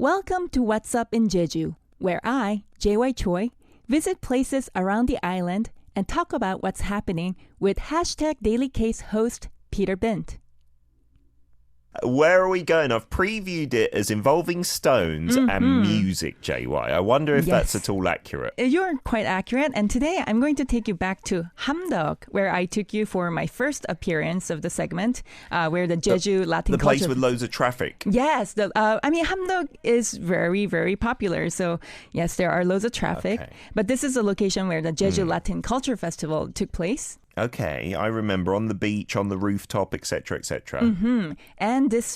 Welcome to What's Up in Jeju, where I, JY Choi, visit places around the island and talk about what's happening with Hashtag Daily Case host Peter Bent. Where are we going? I've previewed it as involving stones and music, JY. I wonder if that's at all accurate. You're quite accurate. And today I'm going to take you back to Hamdeok, where I took you for my first appearance of the segment, where the Jeju Latin the culture... place with loads of traffic. Yes. Hamdeok is very, very popular. So, yes, there are loads of traffic. Okay. But this is a location where the Jeju Latin Culture Festival took place. Okay, I remember on the beach, on the rooftop, etc., etc. And this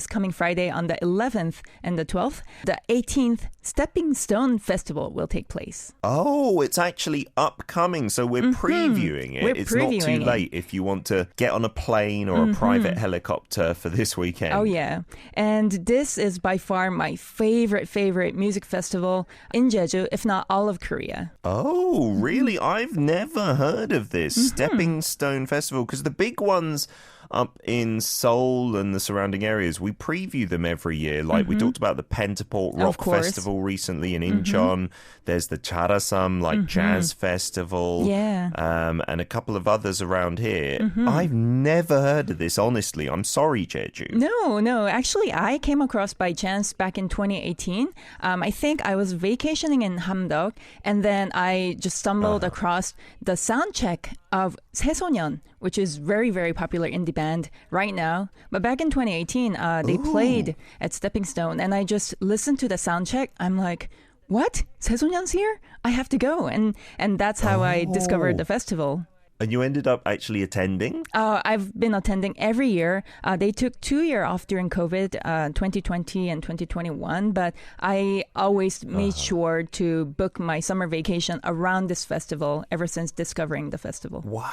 coming Friday on the 11th and the 12th, the 18th Stepping Stone Festival will take place. Oh, it's actually upcoming, so we're previewing it. It's not too late if you want to get on a plane or a private helicopter for this weekend. Oh, yeah. And this is by far my favorite music festival in Jeju, if not all of Korea. Oh, really? I've never heard of this Stepping Stone Festival, because the big ones up in Seoul and the surrounding areas, we preview them every year. Like we talked about the Pentaport Rock Festival recently in Incheon. There's the Charasam Jazz Festival, and a couple of others around here. I've never heard of this, honestly. I'm sorry, Jeju. No. Actually, I came across by chance back in 2018. I think I was vacationing in Hamdeok, and then I just stumbled across the sound check of 새소년, which is very, very popular indie band right now. But back in 2018, they played at Stepping Stone, and I just listened to the sound check. I'm like, what? 새소년's here? I have to go. And that's how I discovered the festival. And you ended up actually attending? I've been attending every year. They took 2 years off during COVID, 2020 and 2021. But I always made sure to book my summer vacation around this festival ever since discovering the festival. Wow.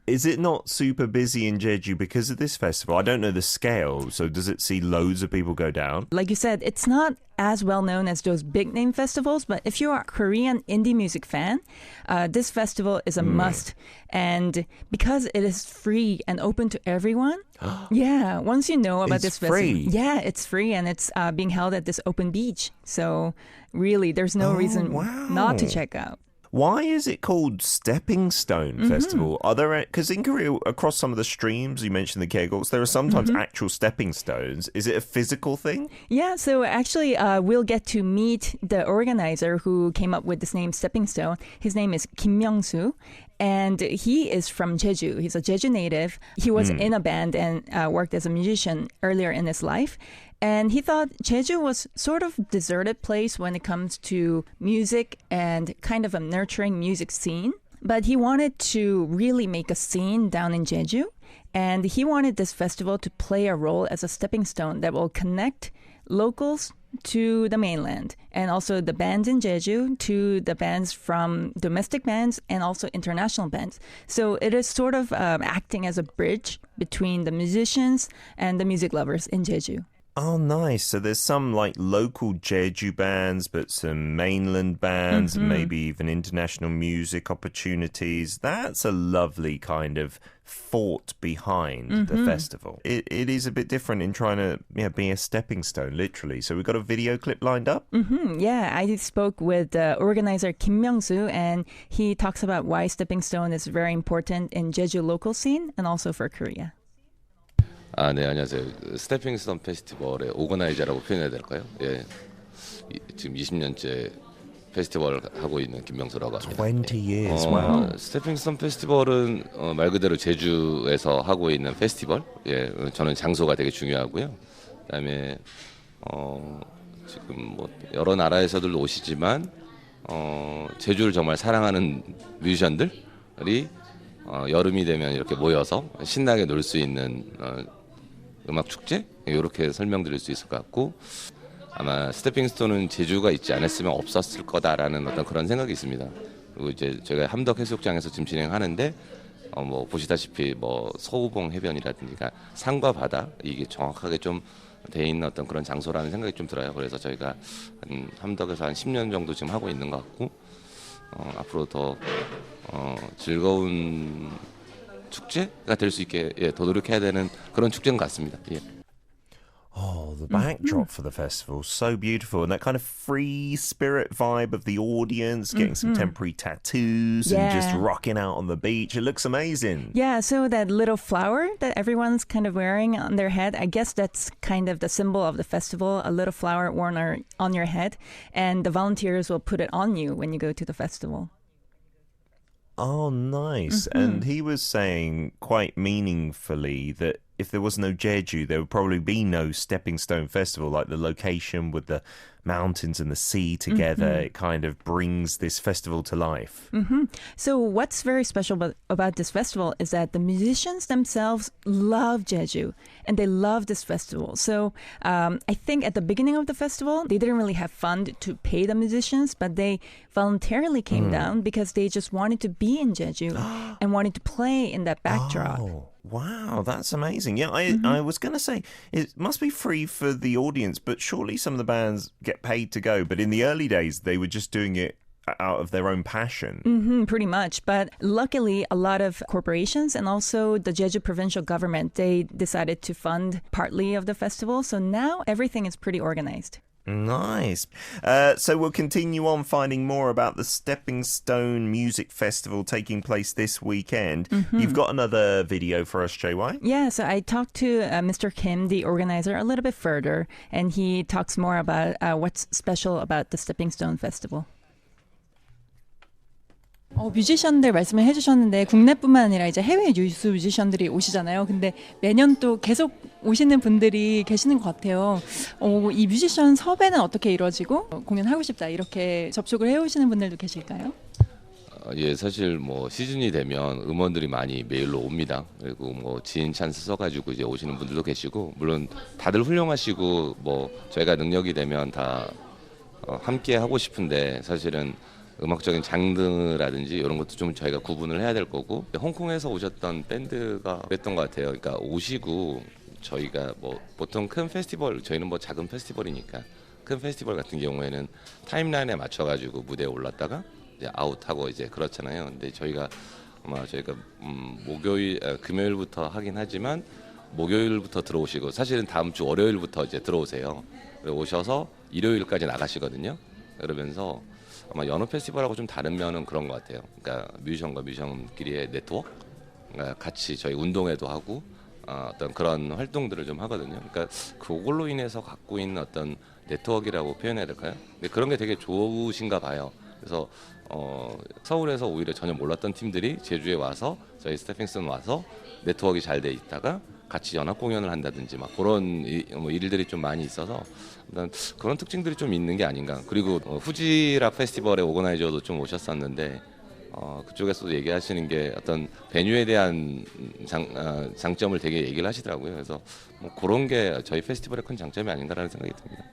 Is it not super busy in Jeju because of this festival? I don't know the scale. So does it see loads of people go down? Like you said, it's not as well known as those big name festivals, but if you're a Korean indie music fan, this festival is a must. And because it is free and open to everyone, once you know about this festival, it's free, and it's being held at this open beach. So really, there's no reason not to check out. Why is it called Stepping Stone Festival? Are there, because in Korea, across some of the streams, you mentioned the kegols, there are sometimes actual stepping stones. Is it a physical thing? Yeah, so actually we'll get to meet the organizer who came up with this name Stepping Stone. His name is Kim Myung-soo. And he is from Jeju. He's a Jeju native. He was in a band and worked as a musician earlier in his life. And he thought Jeju was sort of a deserted place when it comes to music and kind of a nurturing music scene. But he wanted to really make a scene down in Jeju. And he wanted this festival to play a role as a stepping stone that will connect locals to the mainland, and also the bands in Jeju to the bands from domestic bands and also international bands. So it is sort of acting as a bridge between the musicians and the music lovers in Jeju. Oh, nice. So there's some local Jeju bands, but some mainland bands, maybe even international music opportunities. That's a lovely kind of thought behind the festival. It is a bit different in trying to be a stepping stone, literally. So we've got a video clip lined up. Yeah, I spoke with the organizer Kim Myung-soo, and he talks about why stepping stone is very important in Jeju local scene and also for Korea. 네, 안녕하세요. 스태핑 스톤 페스티벌의 오거나이저라고 표현해야 될까요? 예, 지금 20년째 페스티벌을 하고 있는 김명수라고 합니다. 20 years, wow. 스태핑 스톤 페스티벌은 말 그대로 제주에서 하고 있는 페스티벌. 예, 저는 장소가 되게 중요하고요. 그다음에 지금 여러 나라에서들 오시지만 제주를 정말 사랑하는 뮤지션들이 여름이 되면 이렇게 모여서 신나게 놀 수 있는 음악 축제? 이렇게 설명드릴 수 있을 것 같고, 아마 스태핑 스톤은 제주가 있지 않았으면 없었을 거다라는 어떤 그런 생각이 있습니다. 그리고 이제 저희가 함덕 해수욕장에서 지금 진행하는데 보시다시피 서우봉 해변이라든지 산과 바다 이게 정확하게 좀 돼 있는 어떤 그런 장소라는 생각이 좀 들어요. 그래서 저희가 함덕에서 한 10년 정도 지금 하고 있는 것 같고, 앞으로 더 즐거운 축제가 될 수 있게 더 노력해야 되는 그런 축제인 것 같습니다. 예. Oh, the backdrop for the festival, so beautiful. And that kind of free spirit vibe of the audience, getting some temporary tattoos and just rocking out on the beach. It looks amazing. Yeah, so that little flower that everyone's kind of wearing on their head, I guess that's kind of the symbol of the festival, a little flower worn on your head. And the volunteers will put it on you when you go to the festival. Oh, nice. And he was saying quite meaningfully that if there was no Jeju, there would probably be no Stepping Stone Festival. Like the location with the mountains and the sea together, it kind of brings this festival to life. So what's very special about this festival is that the musicians themselves love Jeju and they love this festival. So I think at the beginning of the festival, they didn't really have fund to pay the musicians, but they voluntarily came down because they just wanted to be in Jeju and wanted to play in that backdrop. Oh. Wow, that's amazing. Yeah, I was going to say, it must be free for the audience, but surely some of the bands get paid to go. But in the early days, they were just doing it out of their own passion. Pretty much. But luckily, a lot of corporations and also the Jeju provincial government, they decided to fund partly of the festival. So now everything is pretty organized. Nice. So we'll continue on finding more about the Stepping Stone Music Festival taking place this weekend. You've got another video for us, JY? Yeah, so I talked to Mr. Kim, the organizer, a little bit further, and he talks more about what's special about the Stepping Stone Festival. 뮤지션들 말씀을 해주셨는데 국내뿐만 아니라 이제 해외 유수 뮤지션들이 오시잖아요. 근데 매년 또 계속 오시는 분들이 계시는 것 같아요. 이 뮤지션 섭외는 어떻게 이루어지고 공연하고 싶다 이렇게 접촉을 해오시는 분들도 계실까요? 예, 사실 뭐 시즌이 되면 음원들이 많이 메일로 옵니다. 그리고 뭐 지인 찬스 써가지고 이제 오시는 분들도 계시고, 물론 다들 훌륭하시고 뭐 저희가 능력이 되면 다 함께 하고 싶은데 사실은 음악적인 장르라든지 이런 것도 좀 저희가 구분을 해야 될 거고, 홍콩에서 오셨던 밴드가 그랬던 것 같아요. 그러니까 오시고 저희가 뭐 보통 큰 페스티벌, 저희는 뭐 작은 페스티벌이니까 큰 페스티벌 같은 경우에는 타임라인에 맞춰가지고 무대에 올랐다가 이제 아웃하고 이제 그렇잖아요. 근데 저희가 아마 저희가 금요일부터 하긴 하지만 목요일부터 들어오시고, 사실은 다음 주 월요일부터 이제 들어오세요. 오셔서 일요일까지 나가시거든요. 그러면서 아마 연어 페스티벌하고 좀 다른 면은 그런 것 같아요. 그러니까 뮤지션과 뮤지션끼리의 네트워크, 그러니까 같이 저희 운동회도 하고 어떤 그런 활동들을 좀 하거든요. 그러니까 그걸로 인해서 갖고 있는 어떤 네트워크라고 표현해야 될까요? 근데 그런 게 되게 좋으신가 봐요. 그래서 서울에서 오히려 전혀 몰랐던 팀들이 제주에 와서 저희 스태핑스톤 와서 네트워크가 잘 돼 있다가 같이 연합 공연을 한다든지 막 그런 일들이 좀 많이 있어서 일단 그런 특징들이 좀 있는 게 아닌가. 그리고 후지락 페스티벌의 오거나이저도 좀 오셨었는데 그쪽에서도 얘기하시는 게 어떤 베뉴에 대한 장점을 되게 얘기를 하시더라고요. 그래서 뭐 그런 게 저희 페스티벌의 큰 장점이 아닌가라는 생각이 듭니다.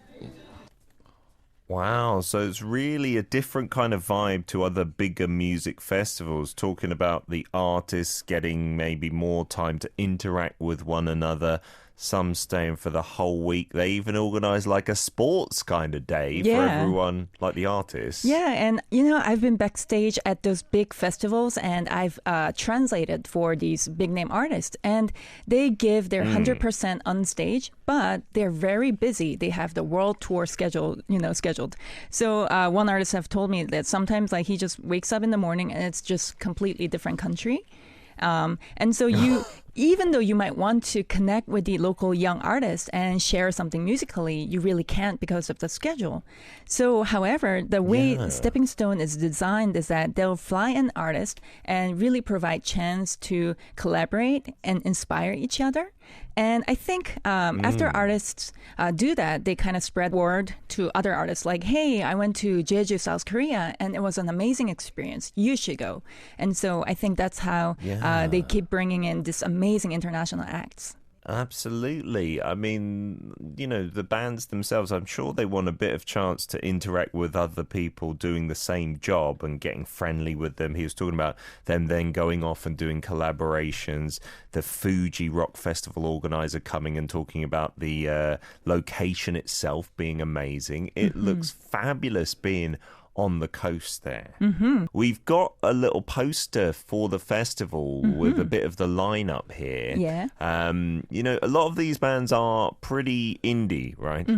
Wow, so it's really a different kind of vibe to other bigger music festivals, talking about the artists getting maybe more time to interact with one another, some staying for the whole week. They even organize like a sports kind of day for everyone, like the artists. Yeah, and I've been backstage at those big festivals and I've translated for these big name artists, and they give their 100% on stage, but they're very busy. They have the world tour scheduled. So one artist have told me that sometimes like he just wakes up in the morning and it's just completely different country. And so even though you might want to connect with the local young artist and share something musically, you really can't because of the schedule. So, however, the way Stepping Stone is designed is that they'll fly an artist and really provide chance to collaborate and inspire each other. And I think after artists do that, they kind of spread word to other artists like, hey, I went to Jeju, South Korea, and it was an amazing experience. You should go. And so I think that's how they keep bringing in this amazing international acts. Absolutely. I mean, the bands themselves, I'm sure they want a bit of chance to interact with other people doing the same job and getting friendly with them. He was talking about them then going off and doing collaborations. The Fuji Rock Festival organizer coming and talking about the location itself being amazing. It looks fabulous being on the coast there. We've got a little poster for the festival with a bit of the lineup here. Yeah. You know, a lot of these bands are pretty indie, right?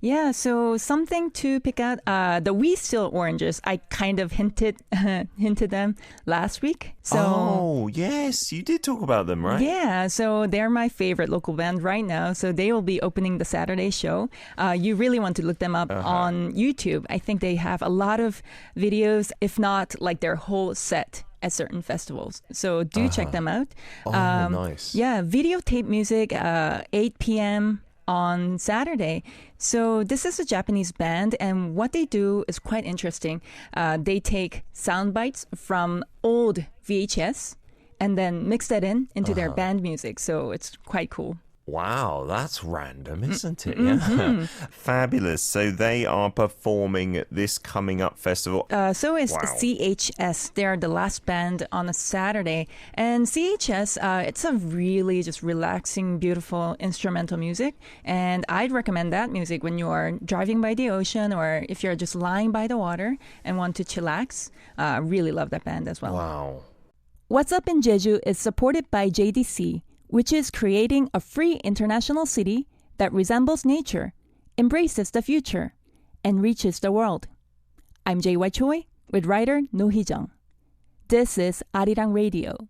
Yeah, so something to pick out. The We Still Oranges, I kind of hinted them last week. So oh, yes, you did talk about them, right? yeah, so they're my favorite local band right now. So they will be opening the Saturday show. You really want to look them up on YouTube. I think they have a lot of videos, if not like their whole set at certain festivals. So do check them out. Oh, nice. Yeah, videotape music, 8 p.m. on Saturday. So this is a Japanese band, and what they do is quite interesting. They take sound bites from old VHS and then mix that into their band music. So it's quite cool. Wow, that's random, isn't it? Yeah. Fabulous. So they are performing at this coming up festival. So is Wow. CHS. They're the last band on a Saturday. And CHS, it's a really just relaxing, beautiful instrumental music. And I'd recommend that music when you are driving by the ocean or if you're just lying by the water and want to chillax. Really love that band as well. Wow. What's Up in Jeju is supported by JDC, which is creating a free international city that resembles nature, embraces the future, and reaches the world. I'm JY Choi with writer No Hee-jung. This is Arirang Radio.